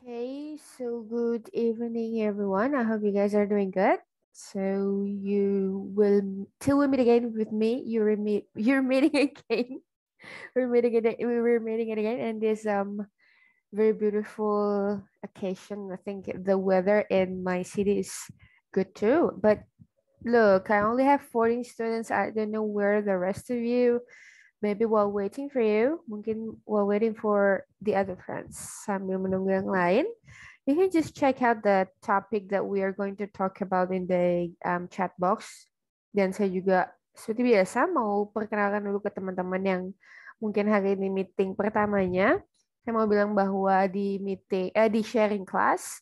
Okay, so good evening, everyone. I hope you guys are doing good. So you will till we meet again with me. You're meeting again. We're meeting it again, and this very beautiful occasion. I think the weather in my city is good too. But look, I only have 14 students. I don't know where the rest of you. Maybe while waiting for you, mungkin while waiting for the other friends, sambil menunggu yang lain, you can just check out the topic that we are going to talk about in the chat box. Dan saya juga seperti biasa mau perkenalkan dulu ke teman-teman yang mungkin hari ini meeting pertamanya. Saya mau bilang bahwa di sharing class,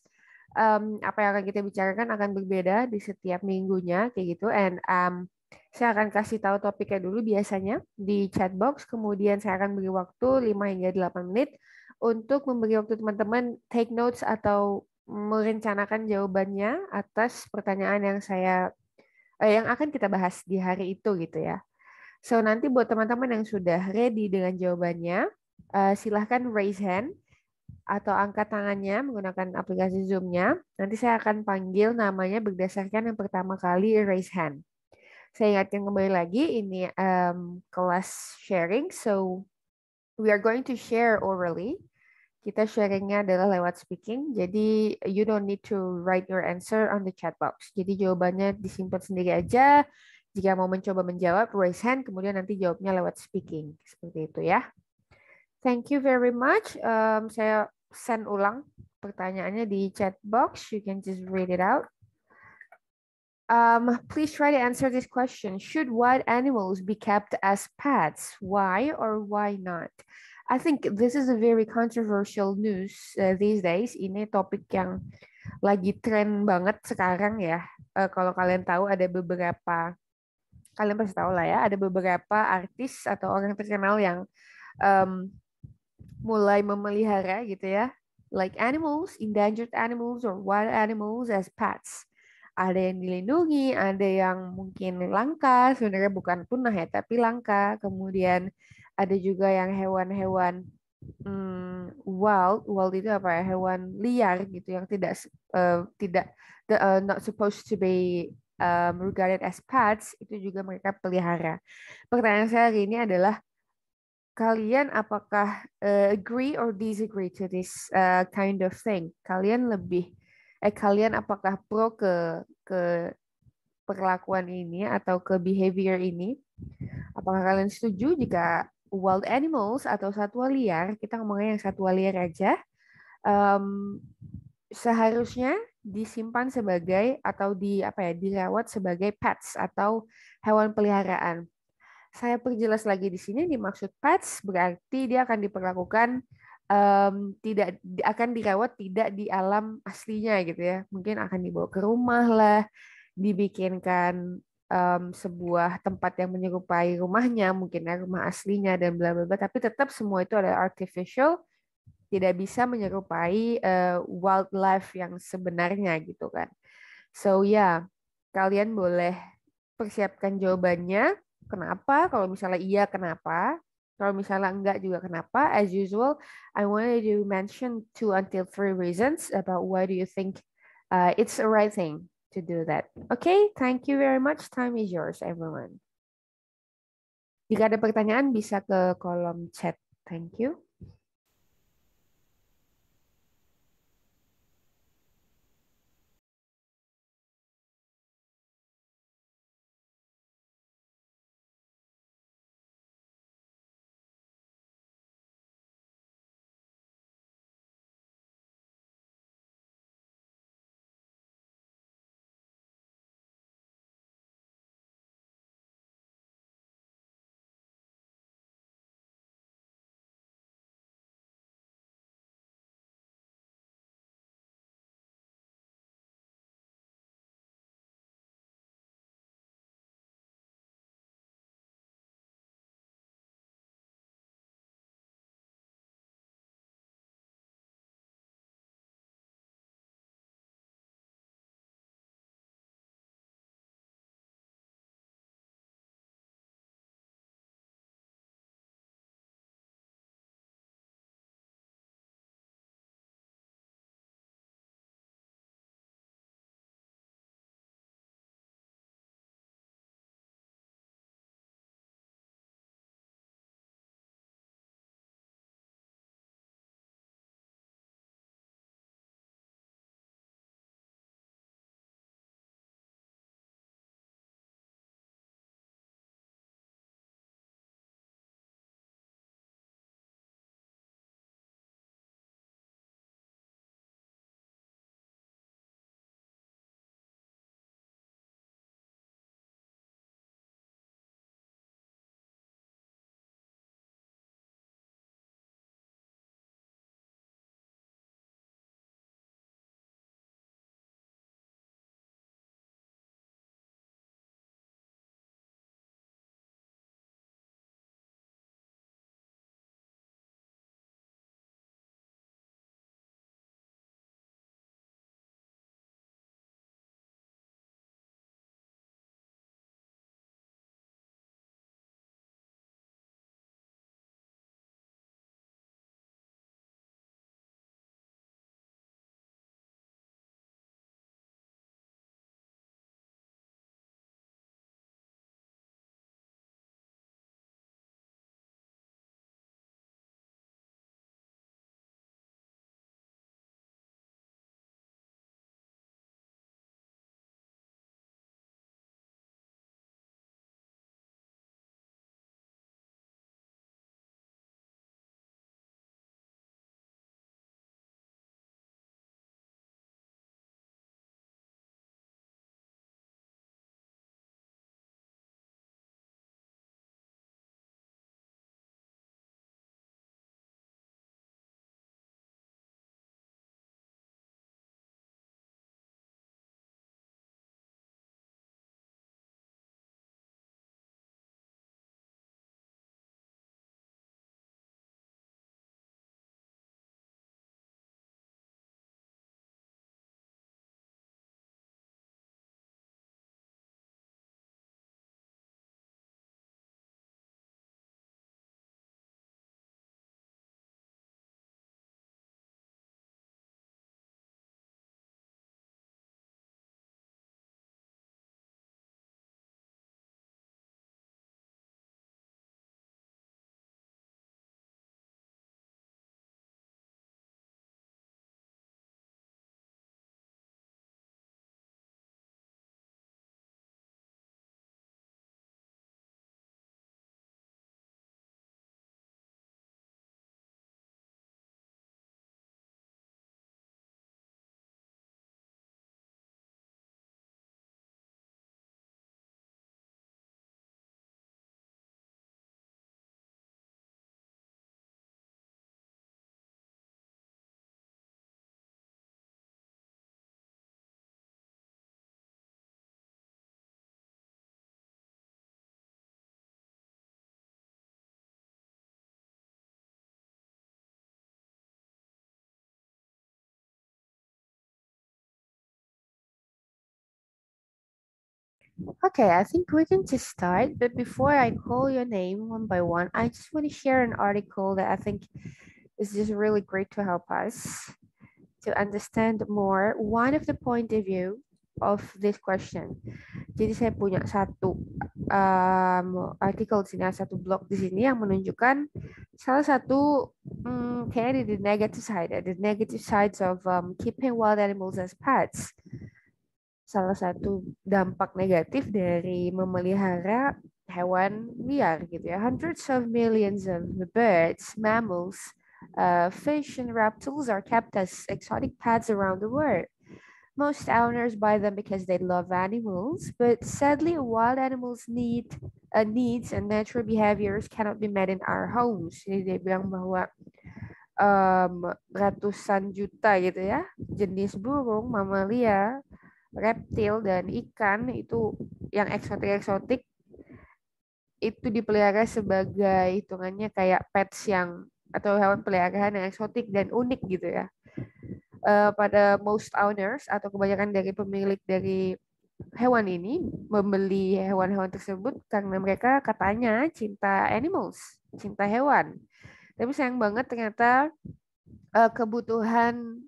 apa yang akan kita bicarakan akan berbeda di setiap minggunya kayak gitu. And saya akan kasih tahu topiknya dulu biasanya di chat box, kemudian saya akan beri waktu 5 hingga 8 menit untuk memberi waktu teman-teman take notes atau merencanakan jawabannya atas pertanyaan yang akan kita bahas di hari itu gitu ya. So nanti buat teman-teman yang sudah ready dengan jawabannya, silahkan raise hand atau angkat tangannya menggunakan aplikasi Zoom-nya. Nanti saya akan panggil namanya berdasarkan yang pertama kali raise hand. Saya ingatkan kembali lagi, ini kelas sharing, so we are going to share orally. Kita sharingnya adalah lewat speaking, jadi you don't need to write your answer on the chat box. Jadi jawabannya disimpan sendiri aja. Jika mau mencoba menjawab, raise hand, kemudian nanti jawabnya lewat speaking. Seperti itu ya. Thank you very much. Saya send ulang pertanyaannya di chat box. You can just read it out. Please try to answer this question. Should wild animals be kept as pets? Why or why not? I think this is a very controversial news these days. Ini topik yang lagi tren banget sekarang ya. Kalau kalian tahu kalian pasti tahu lah ya, ada beberapa artis atau orang terkenal yang um, mulai memelihara gitu ya, like animals, endangered animals or wild animals as pets. Ada yang dilindungi, ada yang mungkin langka, sebenarnya bukan punah ya, tapi langka. Kemudian ada juga yang hewan-hewan wild itu apa ya? Hewan liar gitu yang tidak not supposed to be regarded as pets, itu juga mereka pelihara. Pertanyaan saya hari ini adalah kalian apakah agree or disagree to this kind of thing? Kalian apakah pro ke perlakuan ini atau ke behavior ini? Apakah kalian setuju jika wild animals atau satwa liar, kita ngomongnya yang satwa liar aja, um, seharusnya disimpan sebagai atau dirawat sebagai pets atau hewan peliharaan? Saya perjelas lagi di sini, dimaksud pets berarti dia akan diperlakukan tidak akan dirawat tidak di alam aslinya gitu ya. Mungkin akan dibawa ke rumah lah, dibikinkan sebuah tempat yang menyerupai rumahnya, mungkin ya rumah aslinya dan bla bla bla. Tapi tetap semua itu adalah artificial, tidak bisa menyerupai wildlife yang sebenarnya gitu kan. So ya, yeah, kalian boleh persiapkan jawabannya. Kenapa? Kalau misalnya iya, kenapa? Kalau misalnya enggak juga kenapa? As usual, I wanted to mention 2 until 3 reasons about why do you think it's the right thing to do that. Okay, thank you very much. Time is yours, everyone. Jika ada pertanyaan, bisa ke kolom chat. Thank you. Okay, I think we can just start. But before I call your name one by one, I just want to share an article that I think is just really great to help us to understand more one of the point of view of this question. Jadi saya punya satu artikel di sini, satu blog di sini yang menunjukkan salah satu kayak the negative sides of keeping wild animals as pets. Salah satu dampak negatif dari memelihara hewan liar gitu ya. Hundreds of millions of birds, mammals, fish and reptiles are kept as exotic pets around the world. Most owners buy them because they love animals, but sadly, wild animals needs and natural behaviors cannot be met in our homes. Jadi dia bilang bahwa ratusan juta gitu ya jenis burung, mamalia, reptil dan ikan itu yang eksotik-eksotik itu dipelihara sebagai hitungannya kayak pets yang atau hewan peliharaan yang eksotik dan unik gitu ya. Pada most owners atau kebanyakan dari pemilik dari hewan ini membeli hewan-hewan tersebut karena mereka katanya cinta animals, cinta hewan. Tapi sayang banget ternyata kebutuhan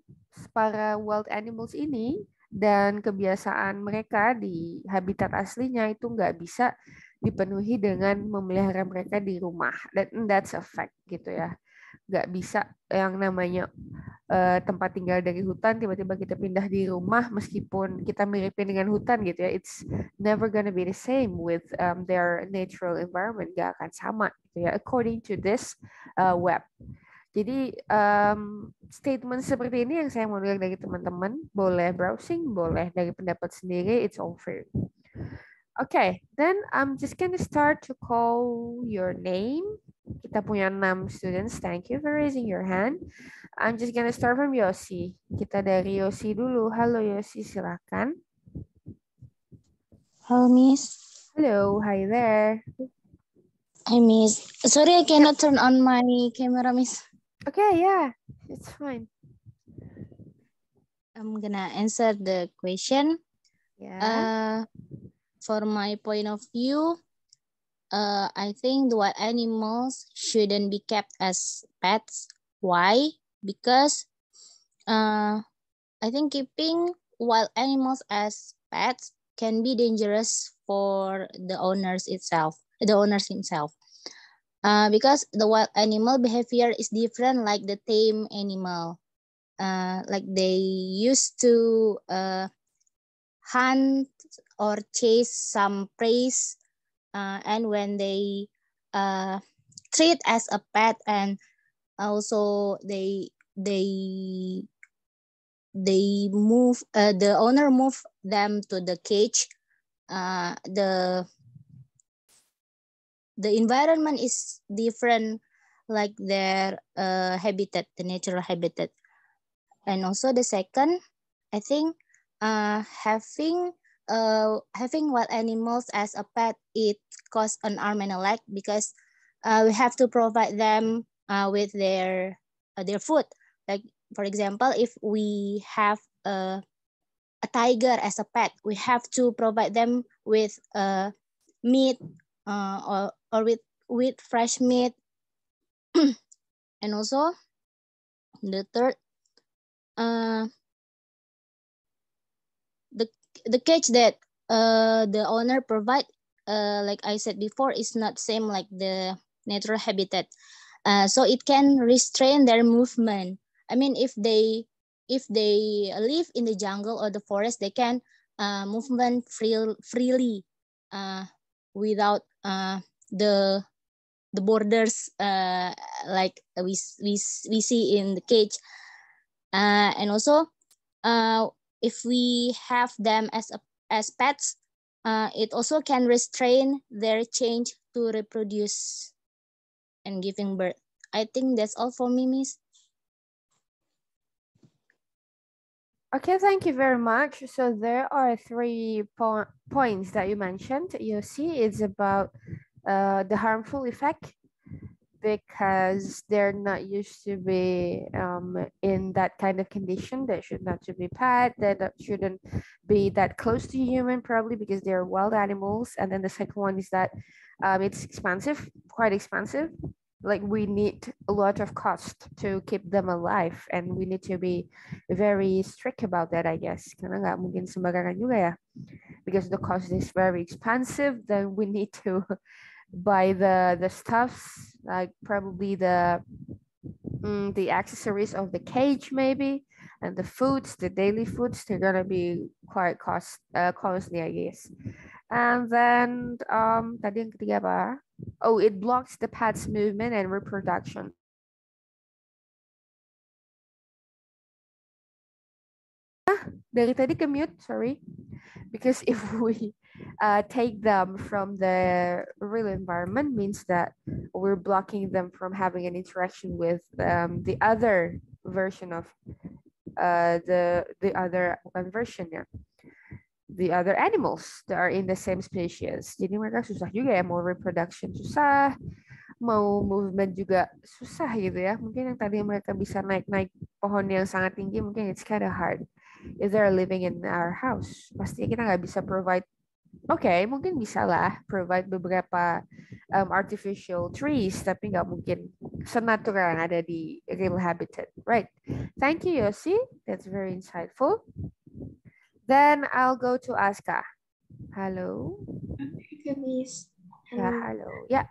para wild animals ini dan kebiasaan mereka di habitat aslinya itu nggak bisa dipenuhi dengan memelihara mereka di rumah. Dan that's a fact gitu ya. Nggak bisa yang namanya tempat tinggal dari hutan tiba-tiba kita pindah di rumah meskipun kita miripin dengan hutan gitu ya, it's never gonna be the same with their natural environment, gak akan sama gitu ya according to this web. Jadi statement seperti ini yang saya mau dengar dari teman-teman, boleh browsing, boleh dari pendapat sendiri, it's all fair. Okay, then I'm just gonna start to call your name. Kita punya 6 students. Thank you for raising your hand. I'm just gonna start from Yosi. Kita dari Yosi dulu. Halo Yosi, silakan. Hello, Miss. Hello, hi there. Hi, Miss. Sorry, I cannot turn on my camera, Miss. Okay, yeah, it's fine. I'm gonna answer the question. Yeah. For my point of view, I think the wild animals shouldn't be kept as pets. Why? Because I think keeping wild animals as pets can be dangerous for the owners himself. Because the wild animal behavior is different like the tame animal. Like they used to hunt or chase some prey, and when they treat as a pet, and also they move the owner move them to the cage. The environment is different like their habitat, the natural habitat. And also the second, I think having wild animals as a pet, it costs an arm and a leg, because we have to provide them with their food. Like, for example, if we have a tiger as a pet, we have to provide them with meat, or with fresh meat. And also the third, the cage that the owner provide, like I said before, is not same like the natural habitat. So it can restrain their movement. I mean, if they live in the jungle or the forest, they can movement freely without the borders like we see in the cage. And also if we have them as pets, it also can restrain their change to reproduce and giving birth. I think that's all for me, Miss. Okay, thank you very much. So there are 3 points that you mentioned. You see, it's about the harmful effect because they're not used to be in that kind of condition. They should not to be pet. That shouldn't be that close to human, probably because they're wild animals. And then the second one is that it's expensive, quite expensive. Like we need a lot of cost to keep them alive, and we need to be very strict about that, I guess. Karena nggak mungkin sembarangan juga ya, because the cost is very expensive. Then we need to buy the stuffs, like probably the accessories of the cage maybe, and the foods, the daily foods, they're gonna be quite costly, I guess. And then tadi yang ketiga apa? Oh, it blocks the pet's movement and reproduction. Dari tadi ke mute, sorry. Because if we take them from the real environment, means that we're blocking them from having an interaction with the other version of the other version, ya, the other animals that are in the same species. Jadi mereka susah juga ya, mau reproduction susah, mau movement juga susah gitu ya. Mungkin yang tadi mereka bisa naik-naik pohon yang sangat tinggi, mungkin it's kind of hard if they're living in our house. Pasti kita nggak bisa provide. Oke, mungkin bisa lah provide beberapa artificial trees, tapi nggak mungkin senatural yang ada di real habitat, right? Thank you, Yossi. That's very insightful. Then I'll go to Aska. Hello. Okay, Miss. Yeah, hello. Yeah.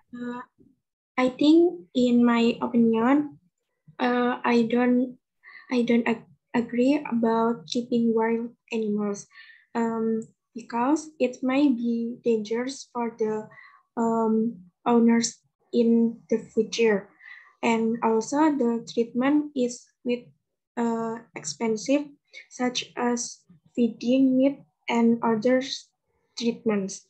I think, in my opinion, I don't agree about keeping wild animals, because it may be dangerous for the owners in the future, and also the treatment is expensive, such as feeding, meat, and other treatments.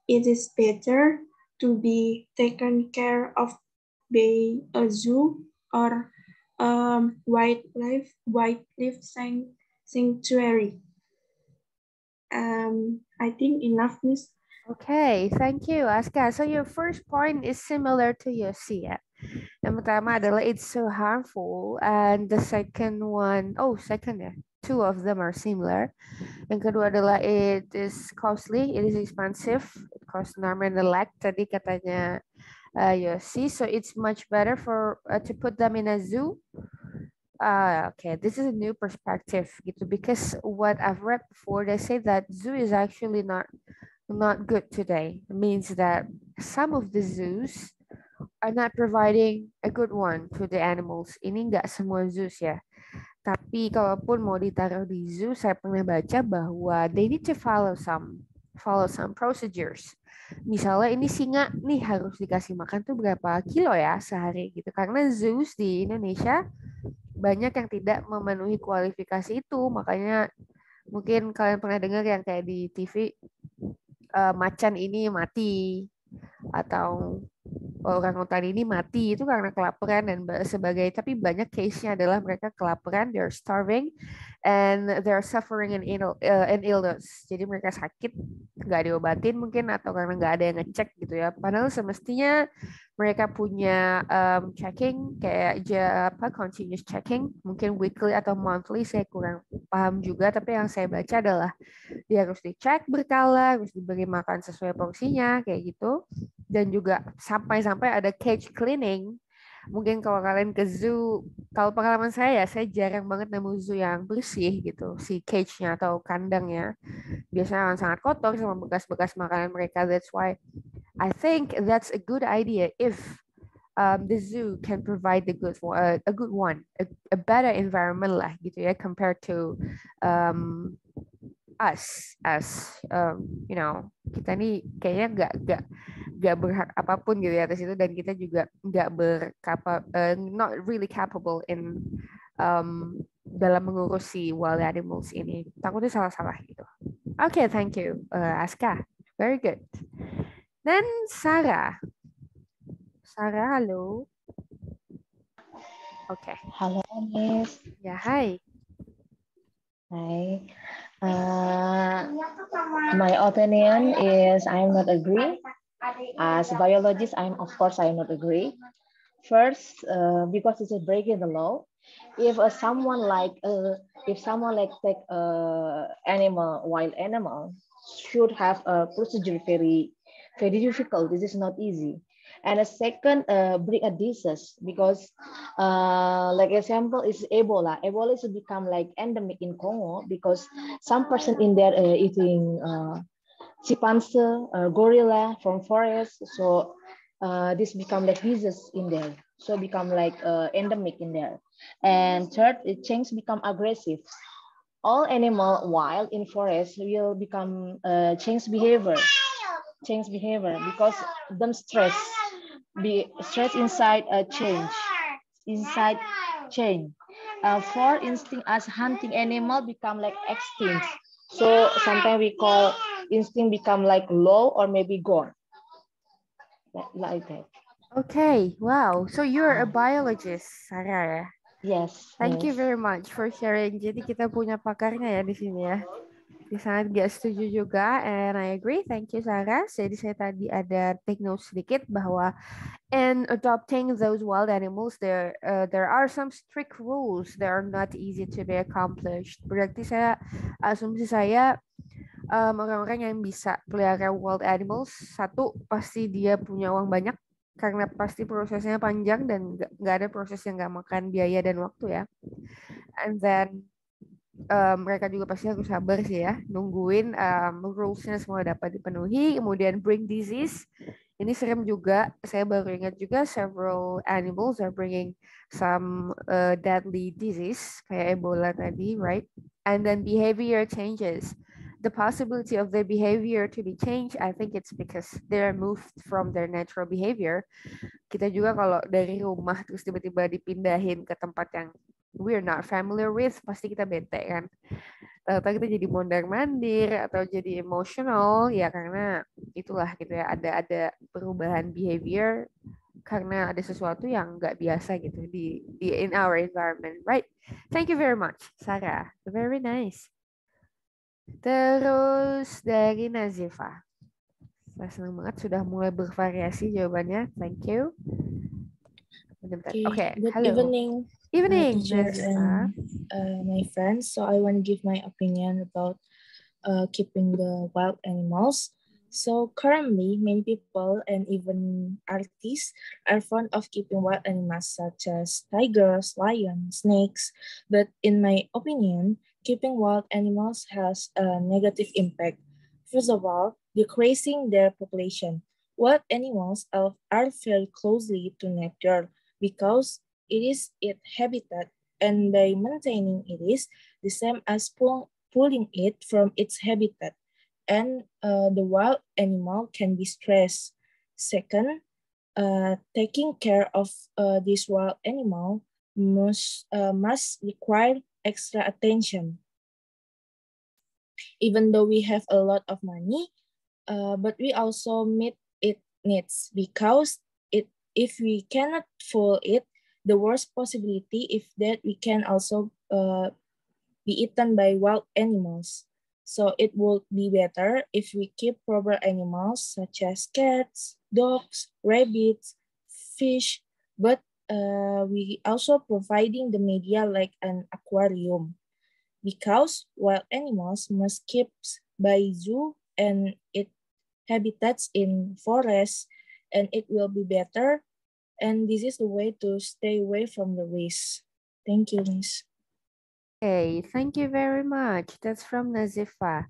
It is better to be taken care of by a zoo or wildlife sanctuary. I think enough, Miss. Okay, thank you, Aska. So your first point is similar to Yossi, ya. Yang pertama adalah it's so harmful, and the second one, second ya, two of them are similar. Yang kedua adalah it is costly, it is expensive, it costs an arm and a leg tadi katanya Yossi. So it's much better for to put them in a zoo. Okay, this is a new perspective gitu, because what I've read before, they say that zoo is actually not good today. It means that some of the zoos are not providing a good one to the animals. Ini nggak semua zoos ya. Tapi kalaupun mau ditaruh di zoo, saya pernah baca bahwa they need to follow some procedures. Misalnya ini singa nih harus dikasih makan tuh berapa kilo ya sehari gitu. Karena zoos di Indonesia banyak yang tidak memenuhi kualifikasi itu. Makanya mungkin kalian pernah dengar yang kayak di TV, macan ini mati atau orangutan ini mati itu karena kelaparan dan sebagainya. Tapi banyak case-nya adalah mereka kelaparan, they're starving, and they're suffering an illness. Jadi mereka sakit, nggak diobatin mungkin, atau karena nggak ada yang ngecek gitu ya. Padahal semestinya mereka punya checking kayak continuous checking, mungkin weekly atau monthly, saya kurang paham juga. Tapi yang saya baca adalah dia harus dicek berkala, harus diberi makan sesuai porsinya kayak gitu, dan juga sampai ada cage cleaning. Mungkin kalau kalian ke zoo, kalau pengalaman saya jarang banget nemu zoo yang bersih gitu, si cage-nya atau kandangnya biasanya sangat kotor sama bekas-bekas makanan mereka. That's why I think that's a good idea if the zoo can provide a good one, a better environment lah gitu ya, compared to us as kita nih kayaknya nggak berhak apapun gitu ya atas itu, dan kita juga nggak not really capable in dalam mengurusi wild animals ini. Takutnya salah-salah gitu. Okay, thank you, Aska. Very good. Then Sarah, hello. Okay. Halo, Miss. Ya, hi. Hi. My opinion is I'm not agree As a biologist, of course I not agree. First, because it's a break in the law. If if someone like take animal, wild animal, should have a procedure very difficult. This is not easy. And a second, bring a disease because, like example is Ebola. Ebola is become like endemic in Congo because some person in there eating chimpanzee, gorilla from forest. So this become like disease in there. So become like endemic in there. And third, it change become aggressive. All animal wild in forest will become change behavior because them stress inside a inside change. For instinct as hunting animal become like extinct. So sometimes we call instinct become like low or maybe gone, like that. Okay, wow. So you're a biologist, Sarah. Yes, Thank you yes. very much for sharing. Jadi kita punya pakarnya ya di sini ya. Saya sangat gak setuju juga, and I agree. Thank you, Sarah. Jadi saya tadi ada take note sedikit bahwa in adopting those wild animals, there are some strict rules that are not easy to be accomplished. Berarti asumsi saya orang-orang yang bisa pelihara wild animals, satu pasti dia punya uang banyak karena pasti prosesnya panjang dan nggak ada proses yang nggak makan biaya dan waktu ya. And then mereka juga pasti harus sabar sih ya, nungguin rules-nya semua dapat dipenuhi, kemudian bring disease. Ini serem juga, saya baru ingat juga several animals are bringing some deadly disease, kayak Ebola tadi, right? And then behavior changes. The possibility of their behavior to be changed, I think it's because they're moved from their natural behavior. Kita juga kalau dari rumah terus tiba-tiba dipindahin ke tempat yang we're not familiar with, pasti kita bete kan. Atau kita jadi mondar-mandir atau jadi emotional ya karena itulah gitu ya, ada perubahan behavior karena ada sesuatu yang nggak biasa gitu di in our environment, right? Thank you very much, Sarah. Very nice. Terus dari Nazifa. Saya senang banget sudah mulai bervariasi jawabannya. Thank you. Okay. Good Hello. evening, Evening, teacher Nazifa. and my friends. So I want to give my opinion about keeping the wild animals. So currently, many people and even artists are fond of keeping wild animals such as tigers, lions, snakes. But in my opinion, keeping wild animals has a negative impact. First of all, decreasing their population. Wild animals are very closely to nature because it is its habitat, and by maintaining it is the same as pulling it from its habitat, and the wild animal can be stressed. Second, taking care of this wild animal must require extra attention. Even though we have a lot of money, but we also meet its needs because if we cannot fulfill it, the worst possibility is that we can also be eaten by wild animals. So it would be better if we keep proper animals such as cats, dogs, rabbits, fish, but we also providing the media like an aquarium because wild animals must keep by zoo and it habitats in forests, and it will be better. And this is the way to stay away from the risk. Thank you, Miss. Okay, thank you very much. That's from Nazifa.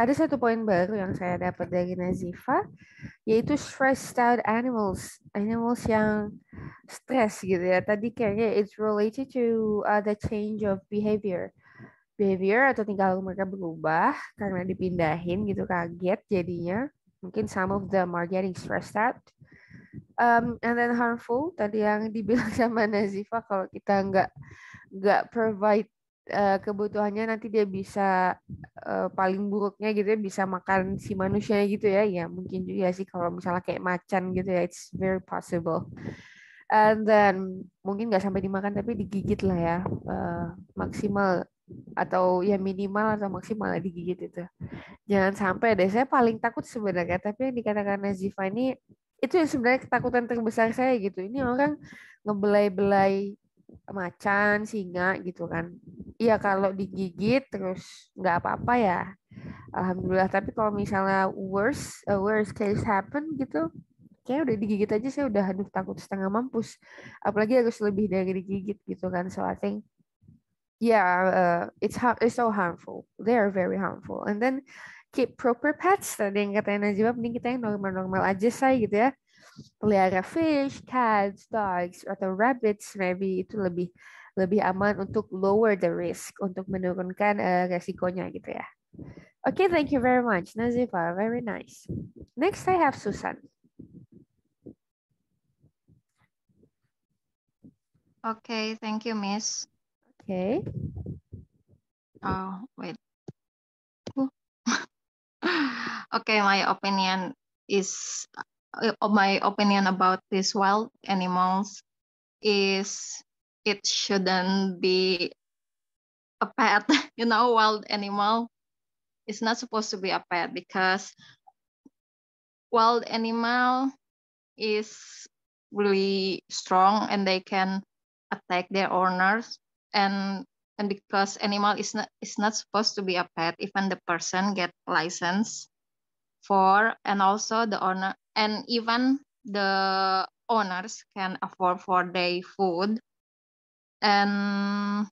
Ada satu poin baru yang saya dapat dari Nazifa, yaitu stressed out animals. Animals yang stres gitu ya. Tadi kayaknya it's related to the change of behavior. Behavior atau tingkah laku mereka berubah karena dipindahin gitu, kaget jadinya. Mungkin some of them are getting stressed out. And then harmful, tadi yang dibilang sama Nazifa, kalau kita nggak provide kebutuhannya, nanti dia bisa paling buruknya gitu ya, bisa makan si manusia gitu ya. Ya mungkin juga sih kalau misalnya kayak macan gitu ya, it's very possible. And then mungkin nggak sampai dimakan tapi digigit lah ya, maksimal atau ya minimal atau maksimal digigit itu. Jangan sampai deh. Saya paling takut sebenarnya, tapi yang dikatakan Nazifa ini itu yang sebenarnya ketakutan terbesar saya gitu. Ini orang ngebelai-belai macan, singa gitu kan. Iya kalau digigit terus nggak apa-apa ya. Alhamdulillah. Tapi kalau misalnya worst case happen gitu, kayak udah digigit aja saya udah aduh takut setengah mampus. Apalagi harus lebih dari digigit gitu kan. So I think yeah, it's so harmful. They are very harmful. And then keep proper pets. Tadi yang katanya Najwa, mending kita yang normal-normal aja say gitu ya. Pelihara fish, cats, dogs, atau rabbits, maybe itu lebih lebih aman untuk lower the risk, untuk menurunkan resikonya gitu ya. Okay, thank you very much, Nazifa. Very nice. Next, I have Susan. Okay, thank you, Miss. Okay. Oh, wait. Okay, my opinion about these wild animals is it shouldn't be a pet. Wild animal is not supposed to be a pet because wild animal is really strong and they can attack their owners, and because animal is not supposed to be a pet, even the person get license for, and also the owner and even the owners can afford for their food. And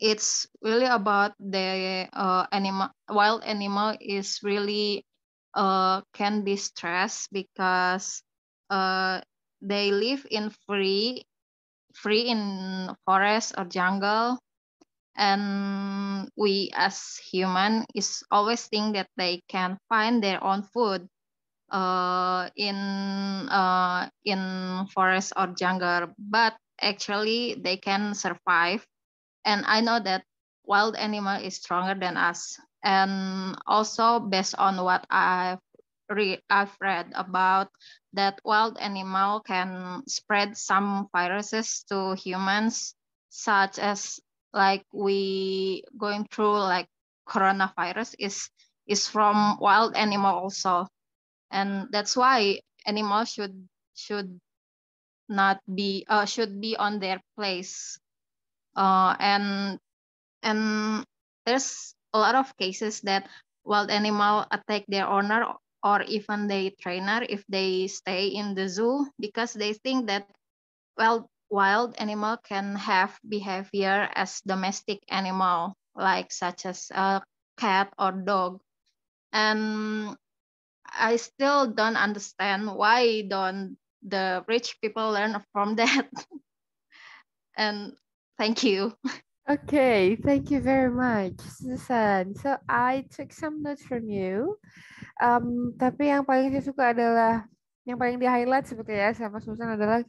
it's really about the wild animal is really can be stressed because they live in free in forest or jungle, and we as human is always think that they can find their own food in forest or jungle, but actually they can survive. And I know that wild animal is stronger than us. And also based on what I've read about that wild animal can spread some viruses to humans, such as like we going through like coronavirus is from wild animal also. And that's why animals should not be should be on their place. And there's a lot of cases that wild animal attack their owner or even their trainer if they stay in the zoo, because they think that wild animal can have behavior as domestic animal, like such as a cat or dog. And I still don't understand why don't the rich people learn from that. And thank you. Okay, thank you very much, Susan. So I took some notes from you. Tapi yang paling saya suka adalah yang paling di highlight sebetulnya sama Susan adalah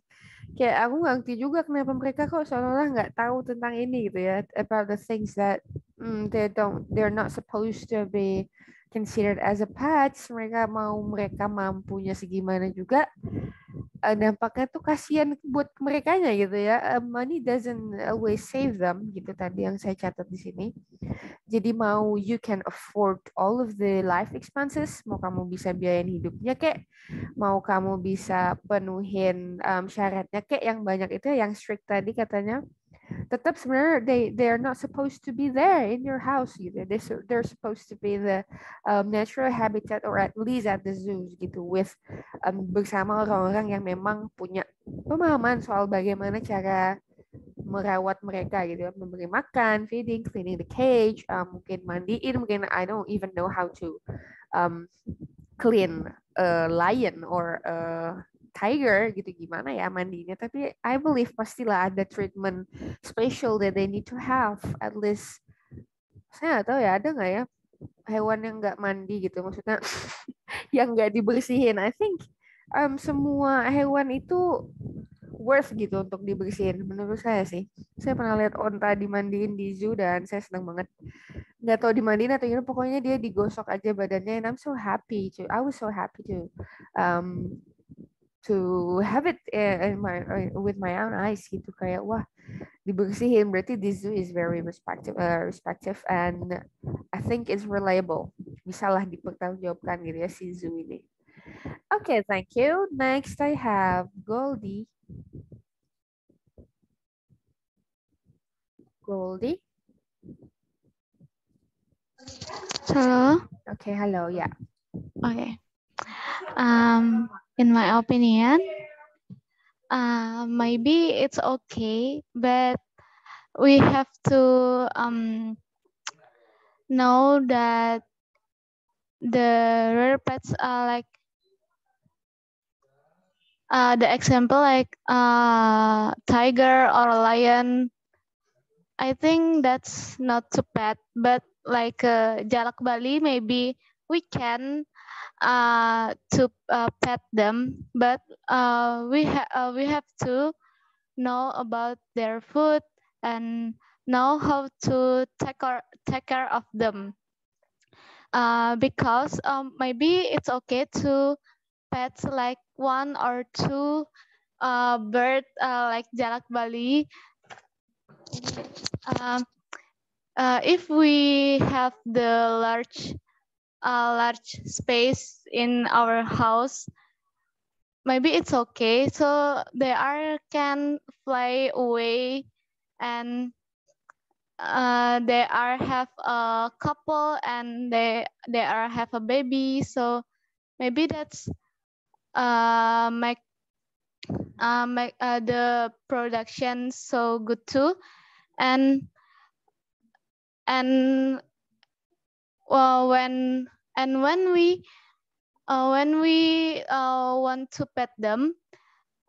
kayak aku nggak ngerti juga kenapa mereka kok seolah-olah nggak tahu tentang ini gitu ya, about the things that they're not supposed to be considered as a pets. Mereka mampunya segimana juga, dampaknya tuh kasihan buat merekanya gitu ya. Money doesn't always save them gitu tadi yang saya catat di sini. Jadi mau you can afford all of the life expenses, mau kamu bisa biayain hidupnya kayak, mau kamu bisa penuhin syaratnya kayak yang banyak itu yang strict tadi katanya, tetap sebenarnya they are not supposed to be there in your house gitu. They're supposed to be the natural habitat or at least at the zoos gitu with bersama orang-orang yang memang punya pemahaman soal bagaimana cara merawat mereka gitu, memberi makan, feeding, cleaning the cage, mungkin mandiin, mungkin I don't even know how to clean a lion or a tiger gitu, gimana ya mandinya, tapi I believe pastilah ada treatment special that they need to have at least. Saya nggak tahu ya, ada nggak ya hewan yang nggak mandi gitu, maksudnya yang nggak dibersihin. I think semua hewan itu worth gitu untuk dibersihin menurut saya sih. Saya pernah lihat onta dimandiin di zoo dan saya senang banget. Nggak tahu dimandiin atau gimana, pokoknya dia digosok aja badannya, and I'm so happy to I was so happy um, to have it with my own eyes gitu, kayak wah dibersihin. Berarti this zoo is very respective and I think it's reliable. Bisalah dipertanggungjawabkan gitu ya si zoo ini. Okay, thank you. Next I have Goldie. Goldie. Hello. Okay, hello. Yeah. Okay. In my opinion, maybe it's okay, but we have to know that the rare pets are like the example like tiger or lion. I think that's not too bad, but like Jalak Bali, maybe we can to pet them, but we have to know about their food and know how to take care of them. Because maybe it's okay to pet like one or two bird like Jalak Bali. If we have the large space in our house, maybe it's okay. So they can fly away, and they have a couple, and they have a baby. So maybe that's make the production so good too, and when we want to pet them,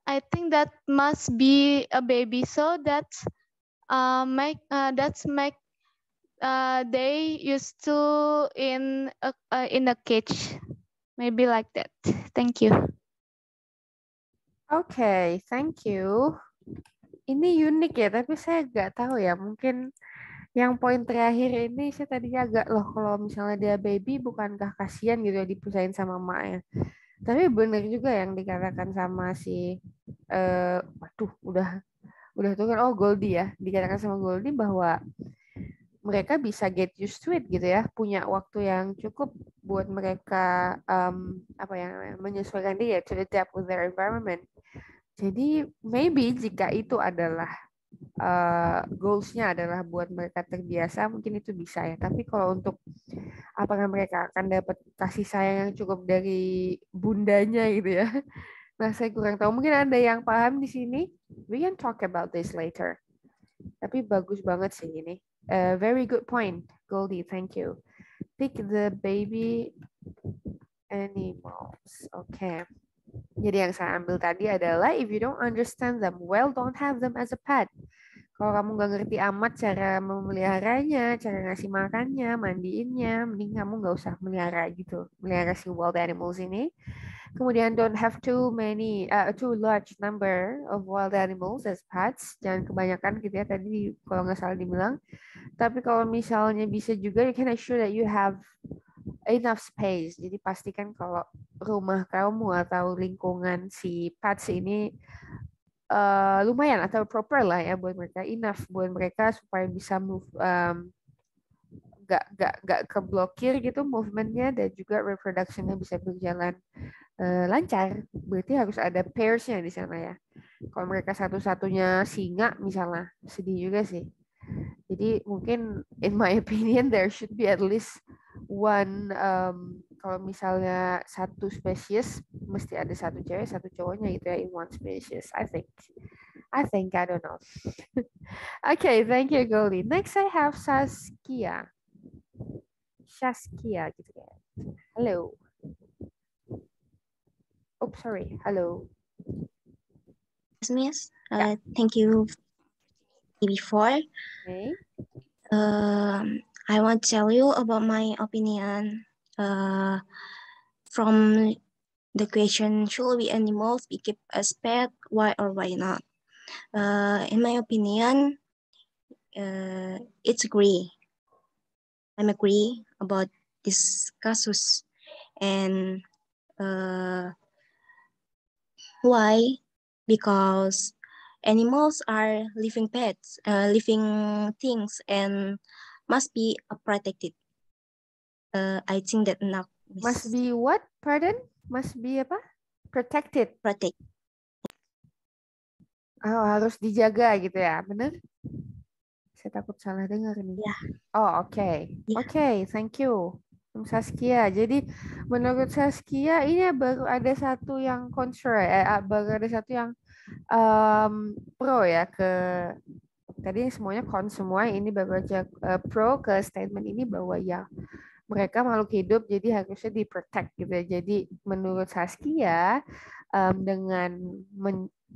I think that must be a baby, so that's make they used to in a cage, maybe like that. Thank you. Okay, thank you. Ini unik ya, tapi saya nggak tahu ya. Mungkin yang poin terakhir ini saya tadinya agak loh kalau misalnya dia baby, bukankah kasihan gitu ya dipisahin sama emaknya. Tapi benar juga yang dikatakan sama si waduh udah tuh kan Goldie ya, dikatakan sama Goldie bahwa mereka bisa get used to it gitu ya, punya waktu yang cukup buat mereka menyesuaikan diri to adapt with their environment. Jadi maybe jika itu adalah goals-nya adalah buat mereka terbiasa, mungkin itu bisa ya. Tapi kalau untuk apakah mereka akan dapat kasih sayang yang cukup dari bundanya gitu ya, nah saya kurang tahu. Mungkin ada yang paham di sini. We can talk about this later. Tapi bagus banget sih ini. Very good point, Goldie. Thank you. Pick the baby animals. Okay. Jadi yang saya ambil tadi adalah if you don't understand them well, don't have them as a pet. Kalau kamu nggak ngerti amat cara memeliharanya, cara ngasih makannya, mandiinnya, mending kamu nggak usah melihara gitu, melihara si wild animals ini. Kemudian don't have too large number of wild animals as pets. Jangan kebanyakan gitu ya, tadi kalau nggak salah dibilang. Tapi kalau misalnya bisa juga, you can assure that you have enough space. Jadi pastikan kalau rumah kamu atau lingkungan si pets ini lumayan atau proper lah ya buat mereka, enough buat mereka supaya bisa move, nggak keblokir gitu movementnya, dan juga reproductionnya bisa berjalan lancar. Berarti harus ada pairsnya di sana ya. Kalau mereka satu-satunya singa misalnya, sedih juga sih. Jadi mungkin in my opinion there should be at least one, kalau misalnya satu spesies mesti ada satu cewek satu cowoknya gitu ya in one species. I think I don't know. Okay, thank you Goldie. Next I have Saskia gitu ya. Hello. Oh sorry, hello. Yes, Miss. Thank you. Before, Okay. I want to tell you about my opinion. From the question, should we animals be kept as pet? Why or why not? In my opinion, it's agree. I'm agree about this casus, and why? Because Animals are living pets, living things, and must be protected. I think that enough. Must be what? Pardon? Must be apa? Protected. Protect. Oh, harus dijaga gitu ya, bener? Saya takut salah dengar nih. Ya. Oh, oke. Ya. Oke, thank you. Saskia. Jadi menurut Saskia ini baru ada satu yang kontra, baru ada satu yang pro ya ke tadi semuanya kon semua, ini baru aja pro ke statement ini bahwa ya mereka makhluk hidup jadi harusnya di-protect gitu ya. Jadi menurut Saskia dengan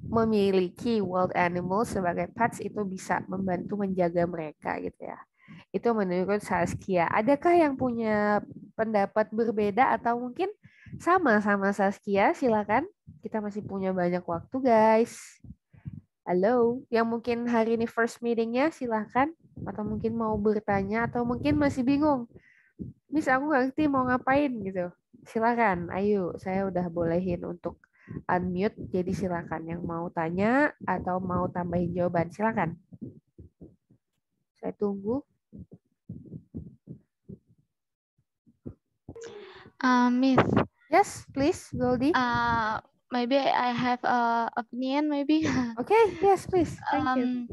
memiliki wild animals sebagai pets itu bisa membantu menjaga mereka gitu ya. Itu menurut Saskia. Adakah yang punya pendapat berbeda atau mungkin sama Saskia? Silakan. Kita masih punya banyak waktu, guys. Halo, yang mungkin hari ini first meetingnya silakan. Atau mungkin mau bertanya atau mungkin masih bingung. Miss, aku nggak ngerti mau ngapain gitu. Silakan, ayo. Saya udah bolehin untuk unmute. Jadi silakan yang mau tanya atau mau tambahin jawaban. Silakan. Saya tunggu. Miss. Yes, please, Goldie. Maybe I have opinion. Maybe. Okay. Yes, please. Thank you.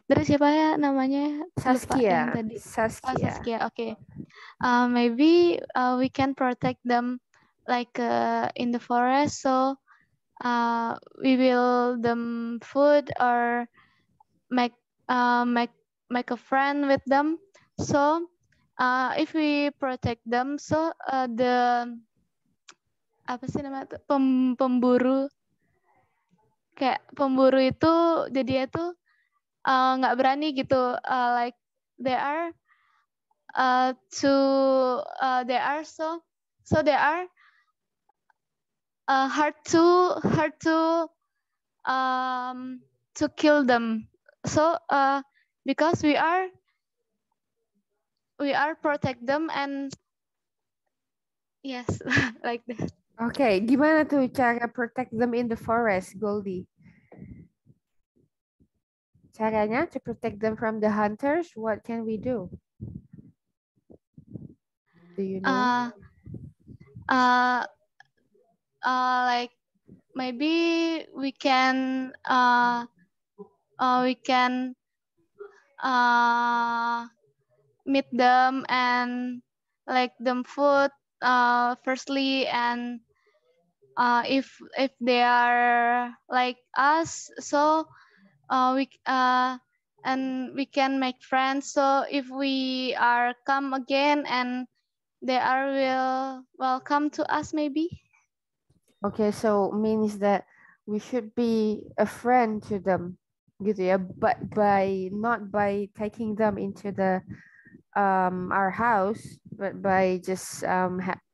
Terus siapa ya namanya? Lupa yang Saskia. tadi. Saskia. Oh, Saskia. Okay. Maybe we can protect them like in the forest. So we will them food or make a friend with them. So if we protect them, so the apa sih namanya tuh pemburu kayak pemburu itu jadi itu nggak berani gitu, like they are they are hard to kill them. So because we are protect them and yes like that. Okay, gimana tuh cara protect them in the forest, Goldie? Caranya to protect them from the hunters, what can we do? Do you know? Like maybe we can meet them and like them food firstly, and if they are like us, so we can make friends. So if we are come again and they are will welcome to us maybe. Okay, so means that we should be a friend to them, gitu ya. But not by taking them into the our house, but by just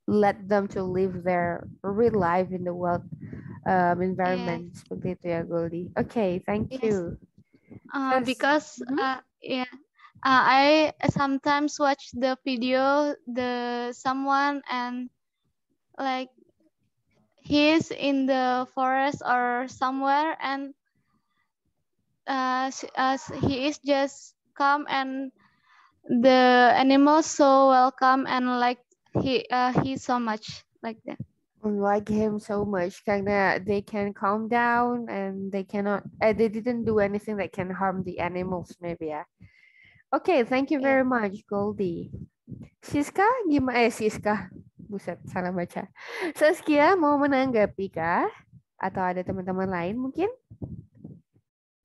let them to live their real life in the wild environment. Yes. Seperti itu ya, Goldie. Okay, thank Yes. you. Because I sometimes watch the video someone and like he's in the forest or somewhere and he is just calm and the animals so welcome and like he's so much like that. Like him so much karena they can calm down and they cannot they didn't do anything that can harm the animals maybe ya. Okay, thank you very much, Goldie. Siska gimana? Siska, buset salah baca. Saskia mau menanggapi kah? Atau ada teman-teman lain mungkin?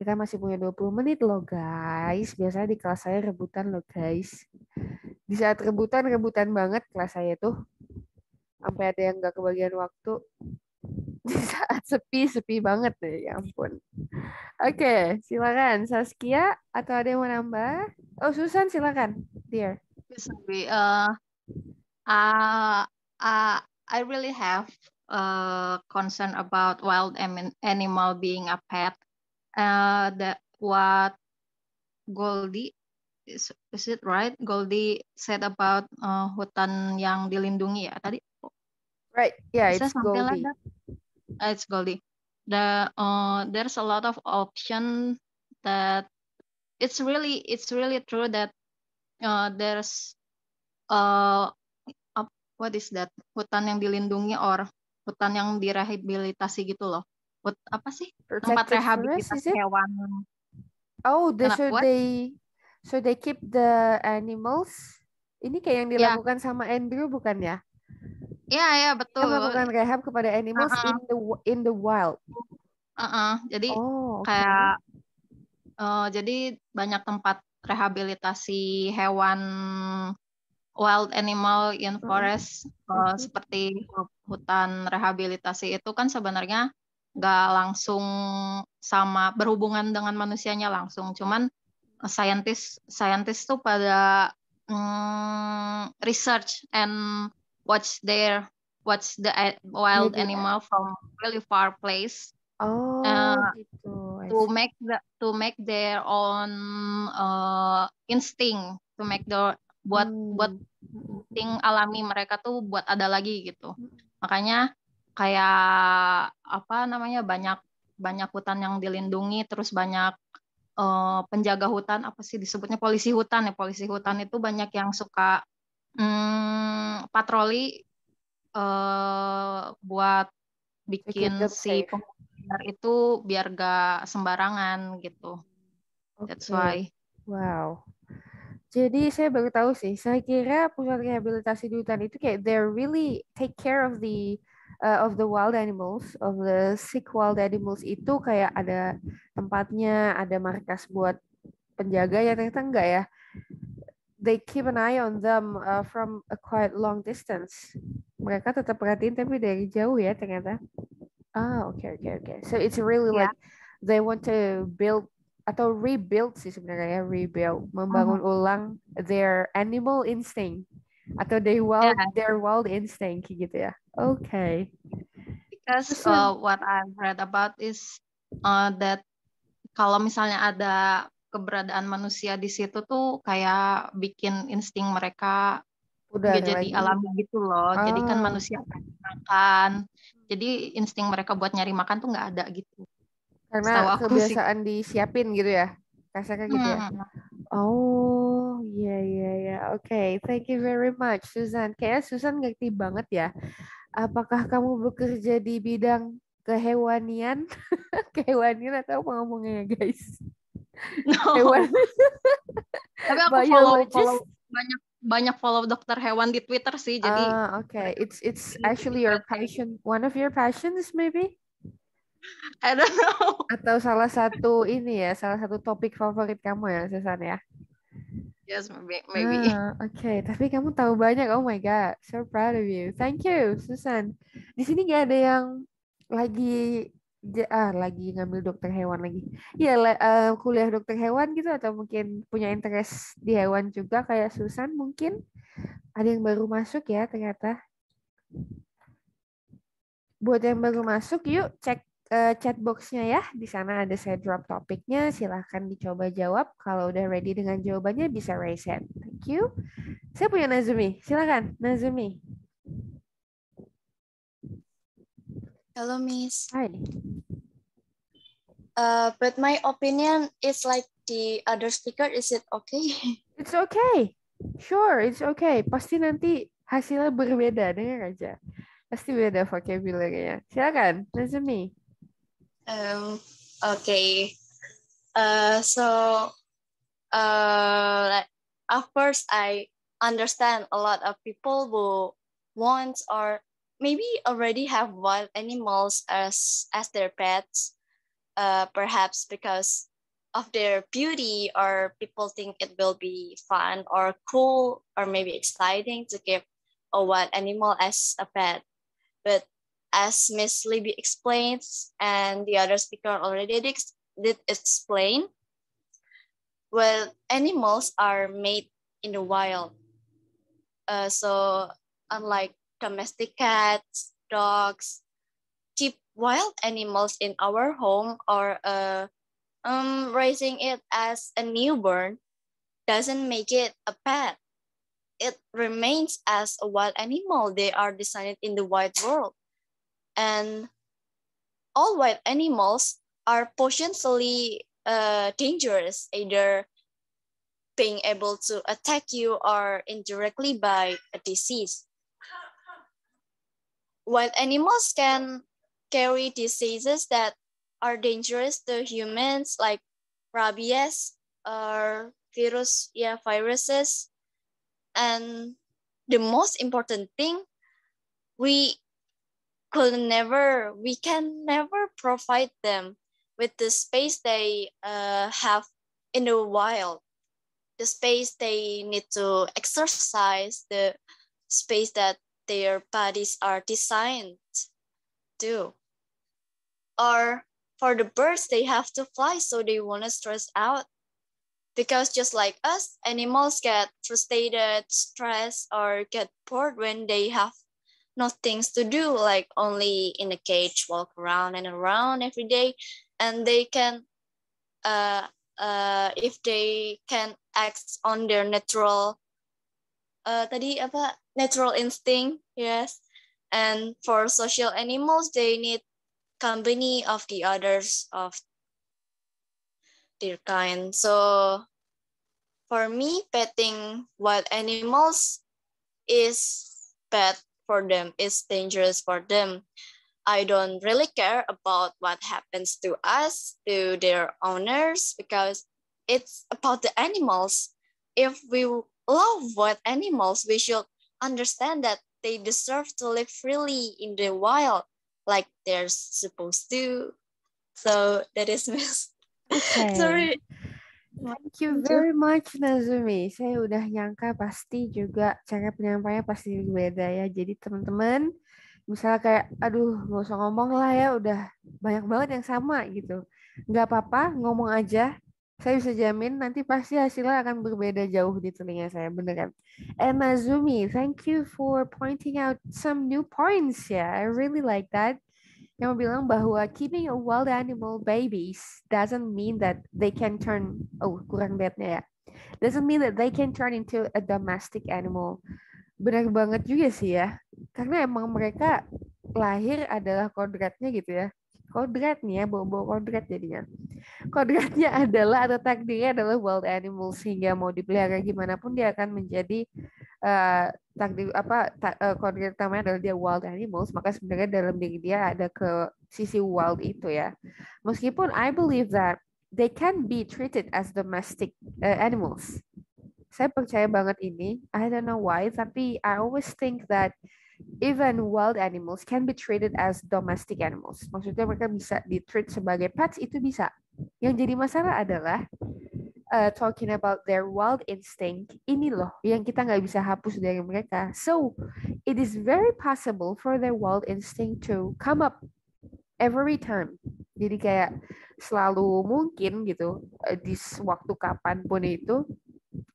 Kita masih punya 20 menit loh guys. Biasanya di kelas saya rebutan loh guys. Di saat rebutan banget kelas saya tuh. Sampai ada yang nggak kebagian waktu. Di saat sepi banget deh, ya ampun. Oke, silakan Saskia atau ada yang mau nambah? Oh, Susan silakan, dear. I really have concern about wild animal being a pet. That what Goldie is it right? Goldie said about hutan yang dilindungi ya tadi. Right, yeah, it's Goldie. It's Goldie. there's a lot of option that it's really true that there's what is that, hutan yang dilindungi or hutan yang direhabilitasi gitu loh. Apa sih tempat Protected forest, rehabilitasi is it? hewan? Oh, What? so they keep the animals. Ini kayak yang Ya, dilakukan sama Andrew bukan ya? ya Dia betul. melakukan rehab kepada animals in the wild. Jadi Oh, okay. kayak jadi banyak tempat rehabilitasi hewan wild animal in forest seperti hutan rehabilitasi itu kan sebenarnya nggak langsung sama berhubungan dengan manusianya langsung, cuman scientist tuh pada research and watch the wild animal from really far place. Gitu. To make their own instinct, to make buat insting alami mereka tuh buat ada lagi gitu. Makanya kayak apa namanya, banyak hutan yang dilindungi, terus banyak penjaga hutan, apa sih disebutnya, polisi hutan itu banyak yang suka patroli buat bikin si penghuninya itu biar gak sembarangan gitu. That's why. Wow. Jadi saya baru tahu sih. Saya kira pusat rehabilitasi di hutan itu kayak they really take care of the wild animals, of the sick wild animals, itu kayak ada tempatnya, ada markas buat penjaga ya, ternyata enggak ya. They keep an eye on them from a quite long distance. Mereka tetap perhatiin tapi dari jauh ya ternyata. Okay. So it's really like they want to build atau rebuild sih sebenarnya ya, membangun ulang their animal instinct atau their wild instinct gitu ya. Okay. Because what I've read about is that kalau misalnya ada keberadaan manusia di situ tuh kayak bikin insting mereka udah jadi alami gitu loh. Jadi kan manusia makan, jadi insting mereka buat nyari makan tuh nggak ada gitu. Karena kebiasaan disiapin gitu ya, kasarnya gitu ya. Oh, iya. Oke, thank you very much, Susan. Kayaknya Susan ngerti banget ya. Apakah kamu bekerja di bidang kehewanian? Kehewanian atau apa ngomongnya guys? No. Hewan. Tapi aku banyak follow dokter hewan di Twitter sih. Jadi okay. It's actually your passion. One of your passions maybe? I don't know. Atau salah satu topik favorit kamu ya, Susan ya? Yes, maybe. Okay. Tapi kamu tahu banyak. Oh my God, so proud of you. Thank you, Susan. Di sini nggak ada yang lagi ngambil dokter hewan lagi. Ya, kuliah dokter hewan gitu atau mungkin punya interest di hewan juga kayak Susan mungkin. Ada yang baru masuk ya ternyata. Buat yang baru masuk, yuk cek chat box-nya ya. Di sana ada saya drop topiknya. Silahkan dicoba jawab. Kalau udah ready dengan jawabannya bisa raise hand. Thank you. Saya punya Nazumi. Silakan, Nazumi. Hello, Miss. Hi. But my opinion is like the other speaker. Is it okay? It's okay. Sure, it's okay. Pasti nanti hasilnya berbeda. Dengar aja. Pasti beda vocabulary-nya. Silakan, Nazumi. Okay. Like, of course, I understand a lot of people who want or maybe already have wild animals as their pets, perhaps because of their beauty, or people think it will be fun or cool or maybe exciting to keep a wild animal as a pet. But as Miss Libby explains, and the other speaker already did explain, well, animals are made in the wild. So unlike domestic cats, dogs, keep wild animals in our home or raising it as a newborn doesn't make it a pet. It remains as a wild animal. They are designed in the wild world. And all wild animals are potentially dangerous, either being able to attack you or indirectly by a disease. Wild animals can carry diseases that are dangerous to humans, like rabies or viruses. And the most important thing, we can never provide them with the space they have in the wild, the space they need to exercise, the space that their bodies are designed to. Or for the birds, they have to fly, so they won't stress out. Because just like us, animals get frustrated, stressed, or get bored when they have no things to do, like only in a cage, walk around and around every day. And they can, if they can act on their natural, natural instinct, yes. And for social animals, they need company of the others of their kind. So for me, petting wild animals is bad for them, is dangerous for them. I don't really care about what happens to us, to their owners, because it's about the animals. If we love wild animals, we should understand that they deserve to live freely in the wild, like they're supposed to. So that is Miss. Okay. Sorry. Thank you very much, Nazumi. Saya udah nyangka pasti juga cara penyampaiannya pasti beda ya. Jadi teman-teman, misalnya kayak, aduh nggak usah ngomong lah ya, udah banyak banget yang sama gitu. Nggak apa-apa, ngomong aja. Saya bisa jamin nanti pasti hasilnya akan berbeda jauh di telinga saya, beneran. And Nazumi, thank you for pointing out some new points ya. I really like that. Yang bilang bahwa keeping a wild animal babies doesn't mean that they can turn, kurang liatnya ya, doesn't mean that they can turn into a domestic animal. Benar banget juga sih ya, karena emang mereka lahir adalah kodratnya gitu ya, kodratnya, bawa kodrat jadinya. Kodratnya adalah atau takdirnya adalah wild animal, sehingga mau dipelihara gimana pun dia akan menjadi kodrat utamanya adalah dia wild animals, maka sebenarnya dalam diri dia ada ke sisi wild itu ya. Meskipun I believe that they can be treated as domestic animals. Saya percaya banget ini. I don't know why, tapi I always think that even wild animals can be treated as domestic animals. Maksudnya mereka bisa di-treat sebagai pets, itu bisa. Yang jadi masalah adalah talking about their wild instinct, ini loh yang kita nggak bisa hapus dari mereka. So, it is very possible for their wild instinct to come up every time. Jadi kayak selalu mungkin gitu, di waktu kapanpun itu,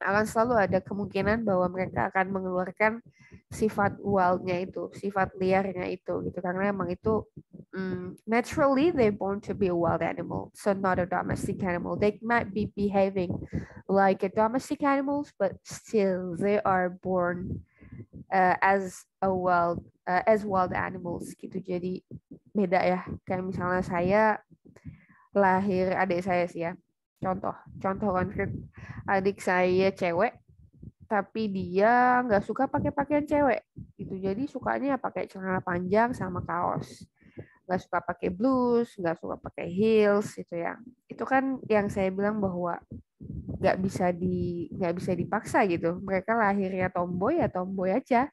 akan selalu ada kemungkinan bahwa mereka akan mengeluarkan sifat wildnya itu, sifat liarnya itu gitu, karena emang itu naturally they born to be a wild animal, so not a domestic animal. They might be behaving like a domestic animals, but still they are born as wild animals gitu. Jadi beda ya, kayak misalnya saya lahir, adik saya sih ya, contoh konkret, adik saya cewek tapi dia nggak suka pakai pakaian cewek gitu, jadi sukanya pakai celana panjang sama kaos, nggak suka pakai blus, nggak suka pakai heels gitu ya. Itu kan yang saya bilang bahwa nggak bisa dipaksa gitu, mereka lahirnya tomboy ya tomboy aja,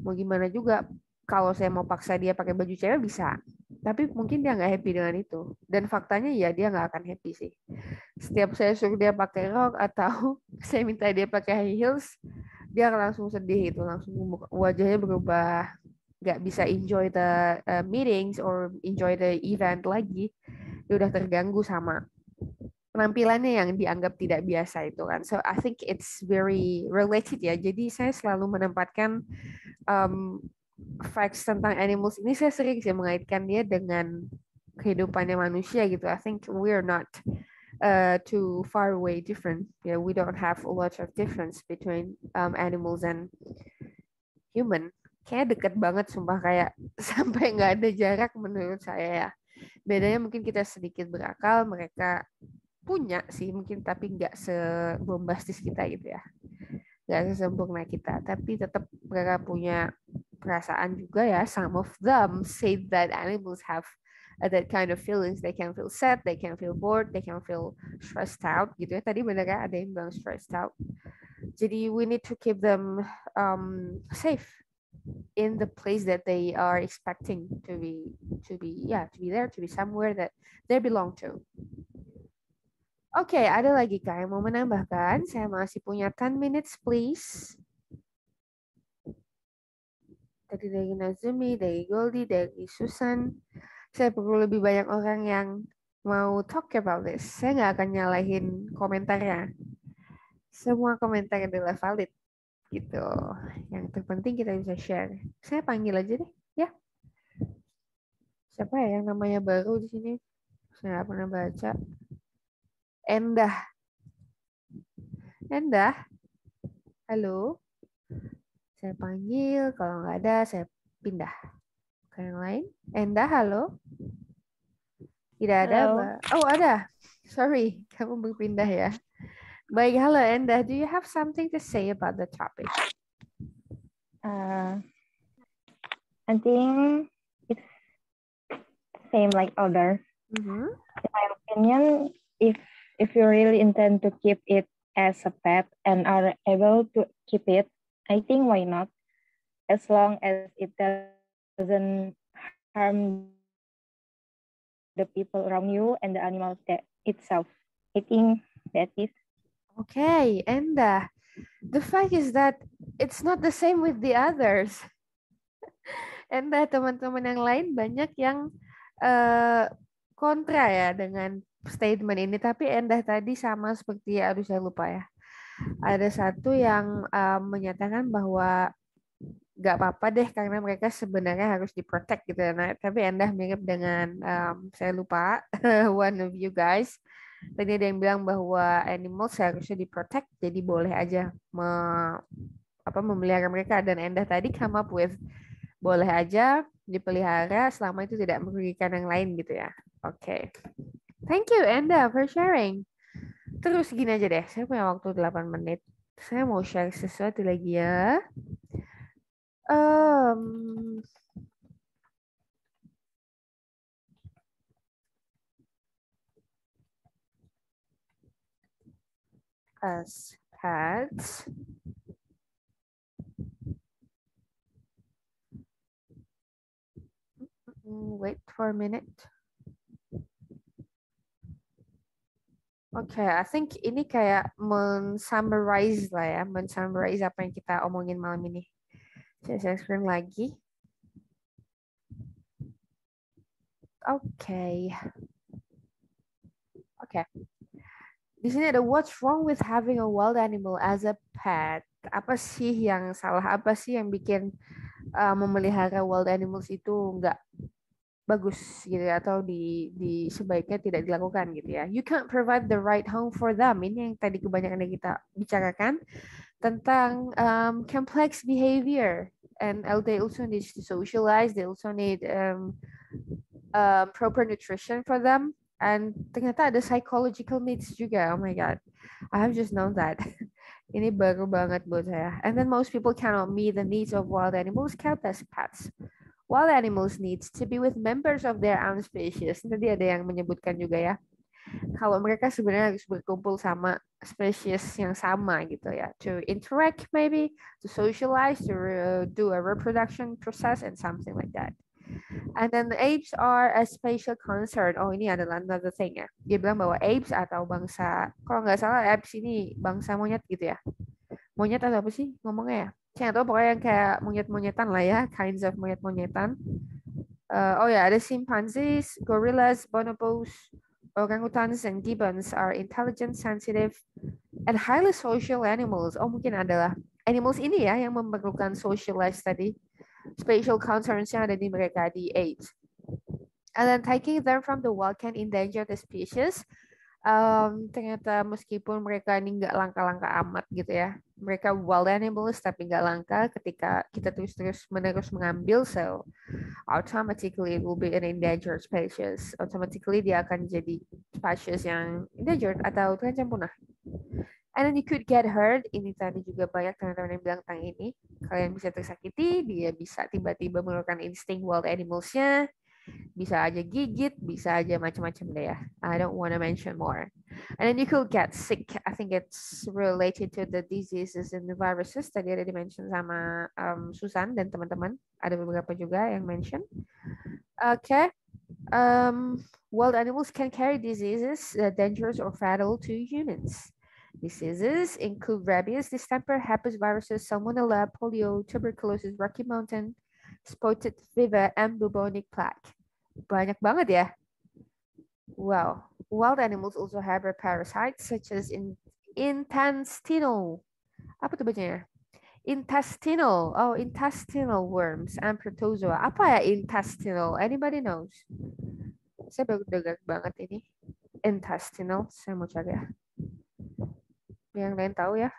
mau gimana juga. Kalau saya mau paksa dia pakai baju cewek bisa, tapi mungkin dia nggak happy dengan itu. Dan faktanya ya dia nggak akan happy sih. Setiap saya suruh dia pakai rok atau saya minta dia pakai high heels, dia langsung sedih itu, langsung wajahnya berubah, nggak bisa enjoy the meetings or enjoy the event lagi. Dia udah terganggu sama penampilannya yang dianggap tidak biasa itu kan. So I think it's very related ya. Jadi saya selalu menempatkan facts tentang animals ini, saya sering sih mengaitkan dia dengan kehidupannya manusia gitu. I think we're not too far away different. Yeah, we don't have a lot of difference between animals and human. Kayak deket banget sumpah, kayak sampai nggak ada jarak menurut saya ya. Bedanya mungkin kita sedikit berakal, mereka punya sih mungkin, tapi nggak sebombastis kita gitu ya, nggak sesempurna kita, tapi tetap mereka punya perasaan juga ya. Some of them say that animals have that kind of feelings. They can feel sad, they can feel bored, they can feel stressed out gitu ya. Tadi bener kan ada yang bilang stressed out. Jadi we need to keep them safe in the place that they are expecting to be there, to be somewhere that they belong to. Oke, ada lagi Kak yang mau menambahkan? Saya masih punya 10 minutes, please. Tadi dari Nazumi, dari Goldie, dari Susan. Saya perlu lebih banyak orang yang mau talk about this. Saya nggak akan nyalahin komentarnya. Semua komentar adalah valid. Gitu. Yang terpenting kita bisa share. Saya panggil aja deh, ya. Siapa ya yang namanya baru di sini? Saya nggak pernah baca. Endah. Endah. Halo. Saya panggil, kalau nggak ada saya pindah ke yang lain. Endah, halo. Tidak ada, Mbak. Oh, ada. Sorry, kamu berpindah ya. Baik, halo Endah. Do you have something to say about the topic? I think it's same like others. Mm-hmm. In my opinion, if you really intend to keep it as a pet and are able to keep it, I think why not? As long as it doesn't harm the people around you and the animal itself. I think that is. Okay, Endah. The fact is that it's not the same with the others. Endah, teman-teman yang lain banyak yang kontra ya dengan statement ini, tapi Endah tadi sama seperti, aduh saya lupa ya. Ada satu yang menyatakan bahwa nggak apa-apa deh karena mereka sebenarnya harus diprotect gitu ya. Nah, tapi Endah mirip dengan saya lupa one of you guys. Tadi ada yang bilang bahwa animal seharusnya diprotect, jadi boleh aja memelihara mereka, dan Endah tadi come up with boleh aja dipelihara selama itu tidak merugikan yang lain gitu ya. Oke. Thank you Endah for sharing. Terus gini aja deh, saya punya waktu 8 menit. Saya mau share sesuatu lagi ya. As pets, wait for a minute. Oke, I think ini kayak men-summarize lah ya, men-summarize apa yang kita omongin malam ini. Saya share screen lagi. Oke. Di sini ada what's wrong with having a wild animal as a pet. Apa sih yang salah? Apa sih yang bikin memelihara wild animals itu nggak bagus gitu ya, atau di sebaiknya tidak dilakukan gitu ya. You can't provide the right home for them. Ini yang tadi kebanyakan yang kita bicarakan tentang complex behavior, and they also need to socialize. They also need proper nutrition for them. And ternyata ada psychological needs juga. Oh my god, I have just known that. Ini baru banget buat saya. And then most people cannot meet the needs of wild animals kept as pets. Wild animals needs to be with members of their own species. Tadi ada yang menyebutkan juga ya, kalau mereka sebenarnya harus berkumpul sama spesies yang sama gitu ya, to interact maybe, to socialize, to do a reproduction process and something like that. And then the apes are a spatial concern. Oh, ini adalah another thing ya. Dia bilang bahwa apes atau bangsa, kalau nggak salah apes ini bangsa monyet gitu ya. Monyet atau apa sih ngomongnya ya? Saya nggak tahu, pokoknya yang kayak monyet-monyetan lah ya, kinds of monyet-monyetan. Oh ya, ada chimpanzees, gorillas, bonobos, orangutans, and gibbons are intelligent, sensitive, and highly social animals. Oh, mungkin adalah animals ini ya yang memerlukan socialize tadi. Spatial concerns yang ada di mereka, di apes. And then taking them from the wild can endanger the species. Ternyata meskipun mereka ini nggak langka-langka amat gitu ya, mereka wild animals tapi nggak langka ketika kita terus menerus mengambil, so automatically it will be an endangered species. Automatically dia akan jadi species yang endangered atau terancam punah. And then you could get hurt. Ini tadi juga banyak teman-teman yang bilang tentang ini. Kalian bisa tersakiti, dia bisa tiba-tiba mengeluarkan insting wild animals-nya. Bisa aja gigit, bisa aja macam-macam deh ya. I don't want to mention more. And then you could get sick. I think it's related to the diseases and the viruses. Tadi ada di-mention sama Susan dan teman-teman. Ada beberapa juga yang mention. Okay. Wild animals can carry diseases dangerous or fatal to humans. Diseases include rabies, distemper, herpes viruses, salmonella, polio, tuberculosis, Rocky Mountain, spotted fever, and bubonic plague. Banyak banget ya. Wow. Wild animals also have parasites such as intestinal. Apa tuh bacanya? Intestinal. Oh, intestinal worms and protozoa. Apa ya intestinal? Anybody knows? Saya baru dengar banget ini. Intestinal. Saya mau cari ya. Yang lain tahu ya.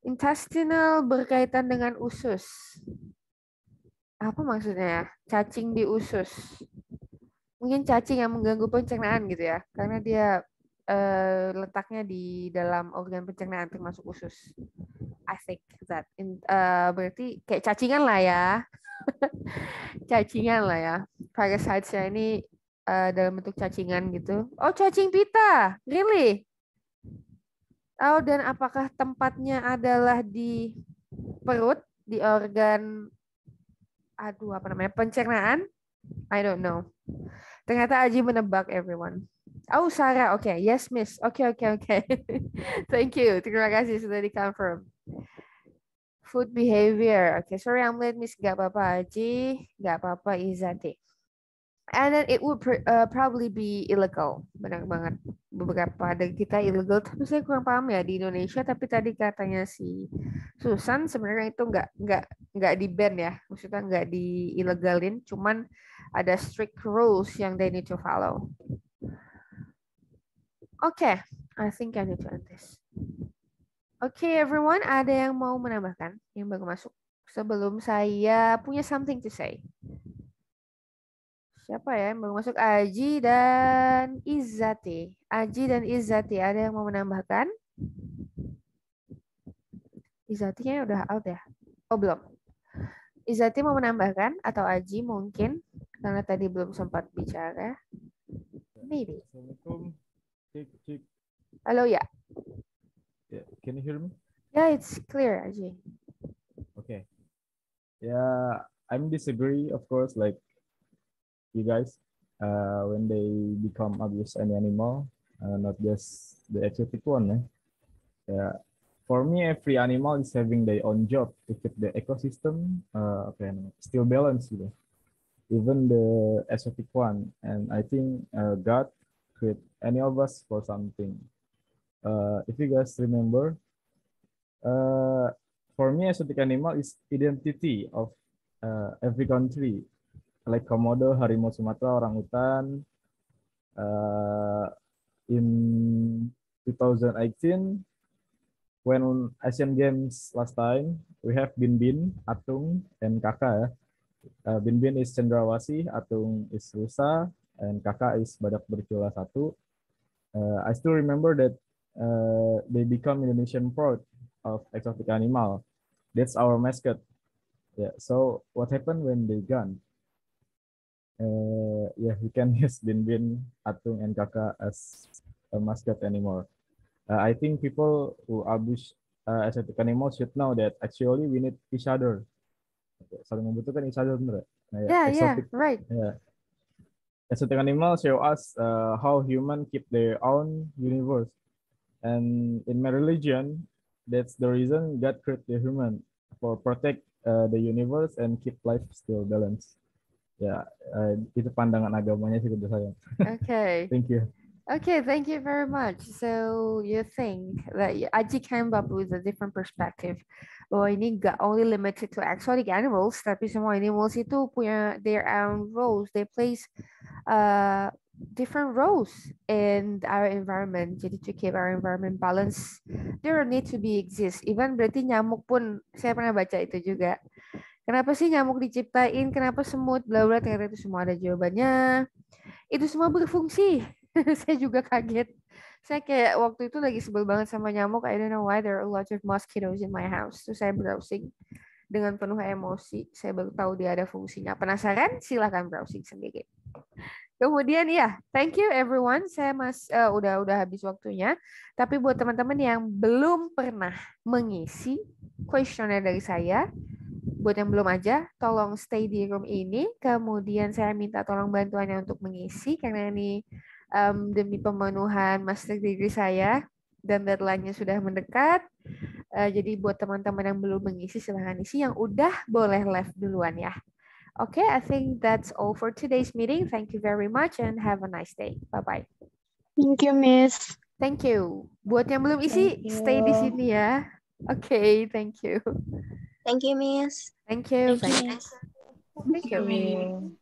Intestinal berkaitan dengan usus. Apa maksudnya? Cacing di usus. Mungkin cacing yang mengganggu pencernaan gitu ya. Karena dia letaknya di dalam organ pencernaan termasuk usus. I think that. Berarti kayak cacingan lah ya. Cacingan lah ya. Parasitesnya ini dalam bentuk cacingan gitu. Oh, cacing pita. Really? Oh, dan apakah tempatnya adalah di perut, di organ, apa namanya, pencernaan? I don't know. Ternyata Aji menebak, everyone. Oh, Sarah, oke. Yes, miss. Oke. Thank you. Terima kasih sudah di-confirm. Food behavior. Oke, sorry I'm late, miss. Gak apa-apa, Aji. Gak apa-apa, Izati. And then it would probably be illegal. Benar banget. Beberapa dari kita illegal, tapi saya kurang paham ya di Indonesia. Tapi tadi katanya si Susan sebenarnya itu nggak di ban ya, maksudnya nggak di ilegalin, cuman ada strict rules yang they need to follow. Okay, I think I need to end this. Okay, everyone, ada yang mau menambahkan yang baru masuk sebelum saya punya something to say? Siapa ya yang baru masuk? Aji dan Izzati. Aji dan Izzati, ada yang mau menambahkan? Izzatinya udah out ya? Oh, belum. Izzati mau menambahkan atau Aji mungkin karena tadi belum sempat bicara. Maybe. Assalamualaikum. Cek. Halo ya. Yeah, can you hear me? Yeah, it's clear, Aji. Okay. Yeah, I'm disagree, of course, like you guys, when they become abuse any animal, not just the exotic one. Yeah, for me, every animal is having their own job to keep the ecosystem still balanced, you know, even the exotic one. And I think God created any of us for something. If you guys remember, for me, exotic animal is identity of every country. Like Komodo, harimau Sumatera, orangutan. In 2018, when Asian Games last time, we have Bin, Atung, and Kakak. Bin is Cendrawasih, Atung is Rusa, and Kakak is Badak Bercula 1. I still remember that they become Indonesian proud of exotic animal. That's our mascot. Yeah. So what happened when they gone? Yeah, we can use Bin, Atung, and Kakak as a mascot anymore. I think people who abuse exotic animals should know that actually we need each other. Saling membutuhkan each other, bener. Yeah, right. Yeah. Exotic animals show us how humans keep their own universe. And in my religion, that's the reason God created the human for protect the universe and keep life still balanced. Ya, itu pandangan agamanya sih menurut saya. Okay. Thank you. Okay, thank you very much. So you think that Aji came up with a different perspective. Bahwa ini nggak only limited to exotic animals, tapi semua animals itu punya their own roles. They plays different roles in our environment. Jadi to keep our environment balance, there need to be exist. Even berarti nyamuk pun, saya pernah baca itu juga. Kenapa sih nyamuk diciptain? Kenapa semut? Bla bla. Ternyata itu semua ada jawabannya. Itu semua berfungsi. Saya juga kaget. Saya kayak waktu itu lagi sebel banget sama nyamuk. I don't know why there are a lot of mosquitoes in my house. Terus saya browsing dengan penuh emosi. Saya baru tahu dia ada fungsinya. Penasaran? Silahkan browsing sendiri. Kemudian ya, thank you everyone. Saya udah habis waktunya. Tapi buat teman-teman yang belum pernah mengisi kuesioner dari saya, buat yang belum aja, tolong stay di room ini. Kemudian saya minta tolong bantuannya untuk mengisi karena ini demi pemenuhan master degree saya dan deadline-nya sudah mendekat. Jadi buat teman-teman yang belum mengisi silahkan isi. Yang udah boleh left duluan ya. Okay, I think that's all for today's meeting. Thank you very much and have a nice day. Bye-bye. Thank you, Miss. Thank you. Buat yang belum isi, stay di sini ya. Okay, thank you. Thank you, Miss. Thank you. Thank you, Miss. Thank you.